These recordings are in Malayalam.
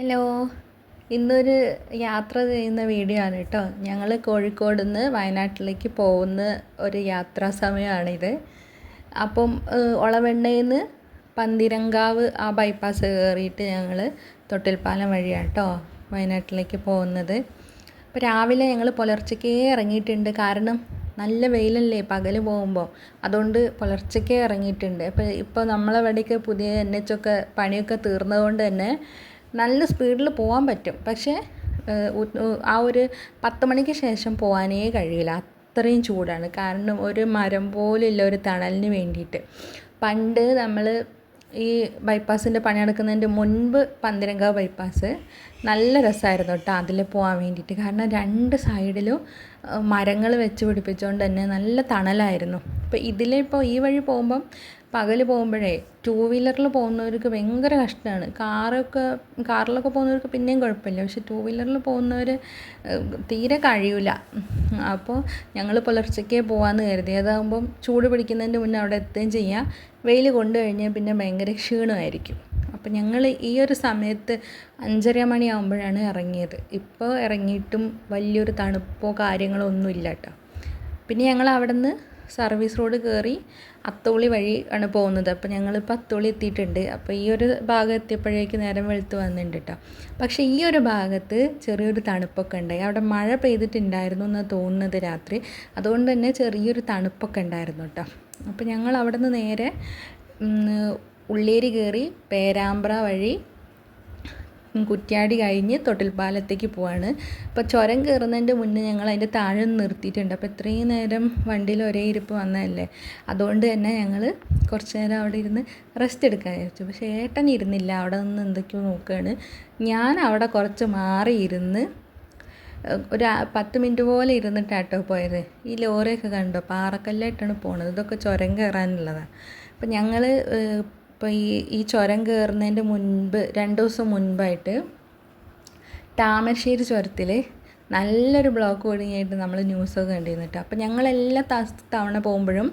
ഹലോ. ഇന്നൊരു യാത്ര ചെയ്യുന്ന വീഡിയോ ആണ് കേട്ടോ. ഞങ്ങൾ കോഴിക്കോട് നിന്ന് വയനാട്ടിലേക്ക് പോകുന്ന ഒരു യാത്രാ സമയമാണിത്. അപ്പം ഒളവണ്ണയിൽ നിന്ന് പന്തിരങ്കാവ് ആ ബൈപ്പാസ് കയറിയിട്ട് ഞങ്ങൾ തൊട്ടിൽപ്പാലം വഴിയാണ് കേട്ടോ വയനാട്ടിലേക്ക് പോകുന്നത്. അപ്പോൾ രാവിലെ ഞങ്ങൾ പുലർച്ചയ്ക്കേ ഇറങ്ങിയിട്ടുണ്ട്. കാരണം നല്ല വെയിലല്ലേ പകൽ പോകുമ്പോൾ, അതുകൊണ്ട് പുലർച്ചയ്ക്കേ ഇറങ്ങിയിട്ടുണ്ട്. ഇപ്പോൾ നമ്മളവിടേക്ക് പുതിയ NH ഒക്കെ പണിയൊക്കെ തീർന്നതുകൊണ്ട് തന്നെ നല്ല സ്പീഡിൽ പോകാൻ പറ്റും. പക്ഷേ ആ ഒരു 10 മണിക്ക് ശേഷം പോകാനേ കഴിയില്ല, അത്രയും ചൂടാണ്. കാരണം ഒരു മരം പോലില്ല ഒരു തണലിന് വേണ്ടിയിട്ട്. പണ്ട് നമ്മൾ ഈ ബൈപ്പാസിൻ്റെ പണി നടക്കുന്നതിൻ്റെ മുൻപ് പന്തിരങ്കാവ് ബൈപ്പാസ് നല്ല രസമായിരുന്നു കേട്ടോ അതിൽ പോകാൻ വേണ്ടിയിട്ട്. കാരണം 2 സൈഡിലും മരങ്ങൾ വെച്ച് പിടിപ്പിച്ചുകൊണ്ട് തന്നെ നല്ല തണലായിരുന്നു. ഇപ്പോൾ ഇതിലിപ്പോൾ ഈ വഴി പോകുമ്പം പകൽ പോകുമ്പോഴേ 2 വീലറിൽ പോകുന്നവർക്ക് ഭയങ്കര കഷ്ടമാണ്. കാറിലൊക്കെ പോകുന്നവർക്ക് പിന്നെയും കുഴപ്പമില്ല, പക്ഷെ 2 വീലറിൽ പോകുന്നവർ തീരെ കഴിയില്ല. അപ്പോൾ ഞങ്ങൾ പുലർച്ചയ്ക്കേ പോകാമെന്ന് കരുതി. അതാകുമ്പം ചൂട് പിടിക്കുന്നതിൻ്റെ മുന്നേ അവിടെ എത്തുകയും ചെയ്യാം. വെയിൽ കൊണ്ടു കഴിഞ്ഞാൽ പിന്നെ ഭയങ്കര ക്ഷീണമായിരിക്കും. അപ്പോൾ ഞങ്ങൾ ഈ ഒരു സമയത്ത് 5:30 മണിയാകുമ്പോഴാണ് ഇറങ്ങിയത്. ഇപ്പോൾ ഇറങ്ങിയിട്ടും വലിയൊരു തണുപ്പോ കാര്യങ്ങളോ ഒന്നുമില്ല കേട്ടോ. പിന്നെ ഞങ്ങൾ അവിടെ നിന്ന് സർവീസ് റോഡ് കയറി അത്തോളി വഴി ആണ് പോകുന്നത്. അപ്പോൾ ഞങ്ങളിപ്പോൾ അത്തോളി എത്തിയിട്ടുണ്ട്. അപ്പോൾ ഈ ഒരു ഭാഗം എത്തിയപ്പോഴേക്ക് നേരം വെളുത്ത് വന്നിട്ടുണ്ട് കേട്ടോ. പക്ഷേ ഈ ഒരു ഭാഗത്ത് ചെറിയൊരു തണുപ്പൊക്കെ ഉണ്ടായി. അവിടെ മഴ പെയ്തിട്ടുണ്ടായിരുന്നു എന്നാണ് തോന്നുന്നത് രാത്രി. അതുകൊണ്ട് തന്നെ ചെറിയൊരു തണുപ്പൊക്കെ ഉണ്ടായിരുന്നു കേട്ടോ. അപ്പോൾ ഞങ്ങൾ അവിടെ നിന്ന് നേരെ ഉള്ളേരി കയറി പേരാമ്പ്ര വഴി കുറ്റ്യാടി കഴിഞ്ഞ് തൊട്ടിൽപ്പാലത്തേക്ക് പോവാണ്. അപ്പോൾ ചുരം കയറുന്നതിൻ്റെ മുന്നേ ഞങ്ങൾ അതിൻ്റെ താഴെ നിർത്തിയിട്ടുണ്ട്. അപ്പോൾ ഇത്രയും നേരം വണ്ടിയിൽ ഒരേ ഇരിപ്പ് വന്നതല്ലേ, അതുകൊണ്ട് തന്നെ ഞങ്ങൾ കുറച്ച് നേരം അവിടെ ഇരുന്ന് റെസ്റ്റ് എടുക്കാൻ വിചാരിച്ചു. പക്ഷേ ഏട്ടൻ ഇരുന്നില്ല, അവിടെ നിന്ന് എന്തൊക്കെയോ നോക്കുകയാണ്. ഞാൻ അവിടെ കുറച്ച് മാറി ഇരുന്ന് ഒരു 10 മിനിറ്റ് പോലെ ഇരുന്നിട്ടാട്ടോ പോയത്. ഈ ലോറിയൊക്കെ കണ്ടോ, പാറക്കല്ലായിട്ടാണ് പോണത്. ഇതൊക്കെ ചുരം കയറാനുള്ളതാണ്. അപ്പോൾ ഞങ്ങൾ ഇപ്പോൾ ഈ ചുരം കയറുന്നതിൻ്റെ മുൻപ് 2 ദിവസം മുൻപായിട്ട് താമരശ്ശേരി ചുരത്തിൽ നല്ലൊരു ബ്ലോക്ക് കുടുങ്ങിയായിട്ട് നമ്മൾ ന്യൂസൊക്കെ കണ്ടിരുന്നു കേട്ടോ. അപ്പോൾ ഞങ്ങളെല്ലാ തവണ പോകുമ്പോഴും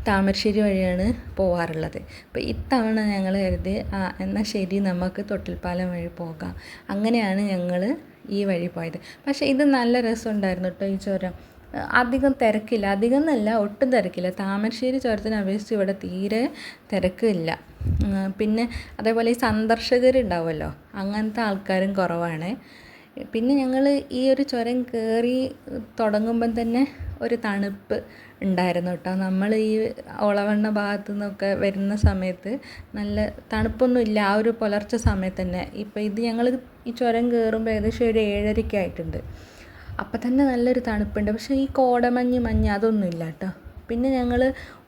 താമരശ്ശേരി വഴിയാണ് പോകാറുള്ളത്. അപ്പോൾ ഇത്തവണ ഞങ്ങൾ കരുതി എന്നാൽ ശരി നമുക്ക് തൊട്ടിൽപ്പാലം വഴി പോകാം. അങ്ങനെയാണ് ഞങ്ങൾ ഈ വഴി പോയത്. പക്ഷേ ഇത് നല്ല രസമുണ്ടായിരുന്നു കേട്ടോ. ഈ ചുരം അധികം തിരക്കില്ല, അധികം എന്നല്ല ഒട്ടും തിരക്കില്ല. താമരശ്ശേരി ചുരത്തിനെ അപേക്ഷിച്ച് ഇവിടെ തീരെ തിരക്കില്ല. പിന്നെ അതേപോലെ ഈ സന്ദർശകരുണ്ടാവുമല്ലോ, അങ്ങനത്തെ ആൾക്കാരും കുറവാണ്. പിന്നെ ഞങ്ങൾ ഈ ഒരു ചുരം കയറി തുടങ്ങുമ്പം തന്നെ ഒരു തണുപ്പ് ഉണ്ടായിരുന്നു കേട്ടോ. നമ്മൾ ഈ ഒളവണ്ണ ഭാഗത്തു നിന്നൊക്കെ വരുന്ന സമയത്ത് നല്ല തണുപ്പൊന്നുമില്ല ആ ഒരു പുലർച്ചെ സമയത്ത് തന്നെ. ഇപ്പോൾ ഇത് ഞങ്ങൾ ഈ ചുരം കയറുമ്പോൾ ഏകദേശം ഒരു 7:30 ആയിട്ടുണ്ട്. അപ്പം തന്നെ നല്ലൊരു തണുപ്പുണ്ട്. പക്ഷേ ഈ കോടമഞ്ഞ് അതൊന്നുമില്ല കേട്ടോ. പിന്നെ ഞങ്ങൾ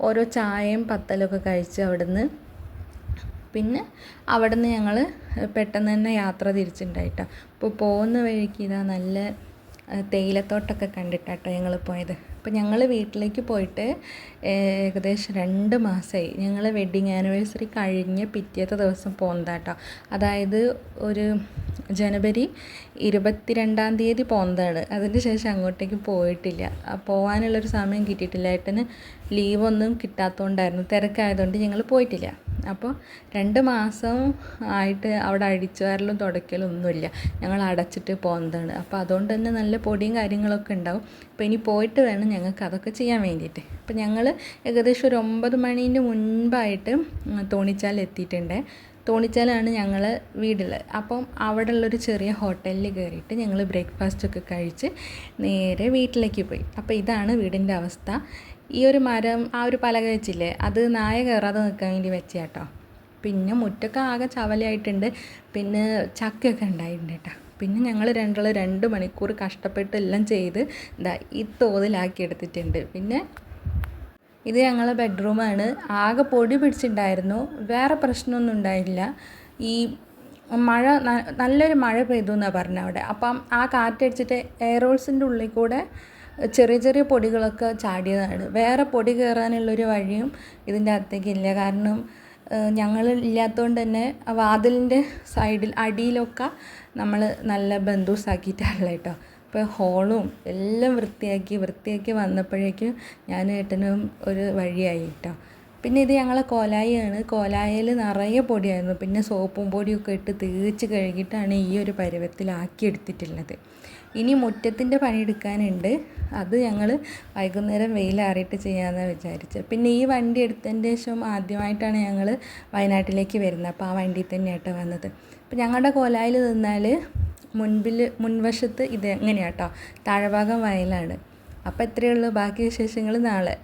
ഓരോ ചായയും പത്തലൊക്കെ കഴിച്ച് അവിടുന്ന് ഞങ്ങൾ പെട്ടെന്ന് തന്നെ യാത്ര തിരിച്ചിട്ടുണ്ടായിട്ടോ. അപ്പോൾ പോകുന്ന വഴിക്ക് ഇതാ നല്ല തേയിലത്തോട്ടമൊക്കെ കണ്ടിട്ടാട്ടോ ഞങ്ങൾ പോയത്. അപ്പോൾ ഞങ്ങൾ വീട്ടിലേക്ക് പോയിട്ട് ഏകദേശം 2 മാസമായി. ഞങ്ങൾ വെഡ്ഡിങ് ആനിവേഴ്സറി കഴിഞ്ഞ് പിറ്റേത്തെ ദിവസം പോകുന്നതാട്ടോ. അതായത് ഒരു ജനുവരി 22-ാം തീയതി പോകുന്നതാണ്. അതിന് ശേഷം അങ്ങോട്ടേക്ക് പോയിട്ടില്ല. പോകാനുള്ളൊരു സമയം കിട്ടിയിട്ടില്ല. ഏട്ടന് ലീവൊന്നും കിട്ടാത്തതുകൊണ്ടായിരുന്നു, തിരക്കായതുകൊണ്ട് ഞങ്ങൾ പോയിട്ടില്ല. അപ്പോൾ 2 മാസം ആയിട്ട് അവിടെ അടിച്ചു വാരലും തുടയ്ക്കലും ഒന്നുമില്ല, ഞങ്ങൾ അടച്ചിട്ട് പോകുന്നതാണ്. അപ്പോൾ അതുകൊണ്ട് തന്നെ നല്ല പൊടിയും കാര്യങ്ങളൊക്കെ ഉണ്ടാവും. അപ്പോൾ ഇനി പോയിട്ട് വേണം ഞങ്ങൾക്ക് അതൊക്കെ ചെയ്യാൻ വേണ്ടിയിട്ട്. അപ്പോൾ ഞങ്ങൾ ഏകദേശം ഒരു 9 മണീൻ്റെ മുൻപായിട്ട് തോണിച്ചാൽ എത്തിയിട്ടുണ്ട്. തോണിച്ചാലാണ് ഞങ്ങൾ വീടുള്ളത്. അപ്പം അവിടെ ഉള്ളൊരു ചെറിയ ഹോട്ടലിൽ കയറിയിട്ട് ഞങ്ങൾ ബ്രേക്ക്ഫാസ്റ്റൊക്കെ കഴിച്ച് നേരെ വീട്ടിലേക്ക് പോയി. അപ്പോൾ ഇതാണ് വീടിൻ്റെ അവസ്ഥ. ഈ ഒരു മരം, ആ ഒരു പലക വെച്ചില്ലേ, അത് നായ കയറാതെ നിൽക്കാൻ വേണ്ടി വെച്ചാട്ടോ. പിന്നെ മുറ്റൊക്കെ ആകെ ചവലയായിട്ടുണ്ട്. പിന്നെ ചക്കയൊക്കെ ഉണ്ടായിട്ടുണ്ട് കേട്ടോ. പിന്നെ ഞങ്ങൾ 2 മണിക്കൂർ കഷ്ടപ്പെട്ട് എല്ലാം ചെയ്ത് ഈ തോതിലാക്കി എടുത്തിട്ടുണ്ട്. പിന്നെ ഇത് ഞങ്ങളെ ബെഡ്റൂമാണ്. ആകെ പൊടി പിടിച്ചിട്ടുണ്ടായിരുന്നു, വേറെ പ്രശ്നമൊന്നും ഉണ്ടായില്ല. ഈ നല്ലൊരു മഴ പെയ്തു എന്നാണ് പറഞ്ഞത് അവിടെ. അപ്പം ആ കാറ്റടിച്ചിട്ട് എയർ ഹോൾസിൻ്റെ ഉള്ളിൽ കൂടെ ചെറിയ ചെറിയ പൊടികളൊക്കെ ചാടിയതാണ്. വേറെ പൊടി കയറാനുള്ളൊരു വഴിയും ഇതിൻ്റെ അകത്തേക്കില്ല. കാരണം ഞങ്ങൾ ഇല്ലാത്തതുകൊണ്ട് തന്നെ വാതിലിൻ്റെ സൈഡിൽ അടിയിലൊക്കെ നമ്മൾ നല്ല ബന്ധൂസാക്കിയിട്ടാണല്ലോ കേട്ടോ. അപ്പോൾ ഹോളും എല്ലാം വൃത്തിയാക്കി വന്നപ്പോഴേക്കും ഞാൻ ഏട്ടനും ഒരു വഴിയായി കേട്ടോ. പിന്നെ ഇത് ഞങ്ങളെ കോലായിയാണ്. കോലായിൽ നിറയെ പൊടിയായിരുന്നു. പിന്നെ സോപ്പും പൊടിയൊക്കെ ഇട്ട് തേച്ച് കഴുകിയിട്ടാണ് ഈ ഒരു പരുവത്തിലാക്കി എടുത്തിട്ടുള്ളത്. ഇനി മുറ്റത്തിൻ്റെ പണിയെടുക്കാനുണ്ട്. അത് ഞങ്ങൾ വൈകുന്നേരം വെയിലാറിയിട്ട് ചെയ്യാമെന്നാണ് വിചാരിച്ചത്. പിന്നെ ഈ വണ്ടി എടുത്തതിൻ്റെ ശേഷം ആദ്യമായിട്ടാണ് ഞങ്ങൾ വയനാട്ടിലേക്ക് വരുന്നത്. അപ്പോൾ ആ വണ്ടിയിൽ തന്നെയാട്ടോ വന്നത്. അപ്പോൾ ഞങ്ങളുടെ കോലായിൽ നിന്നാൽ മുൻവശത്ത് ഇത് എങ്ങനെയാട്ടോ, താഴെഭാഗം വയലാണ്. അപ്പോൾ ഇത്രയേ ഉള്ളൂ. ബാക്കി വിശേഷങ്ങൾ നാളെ.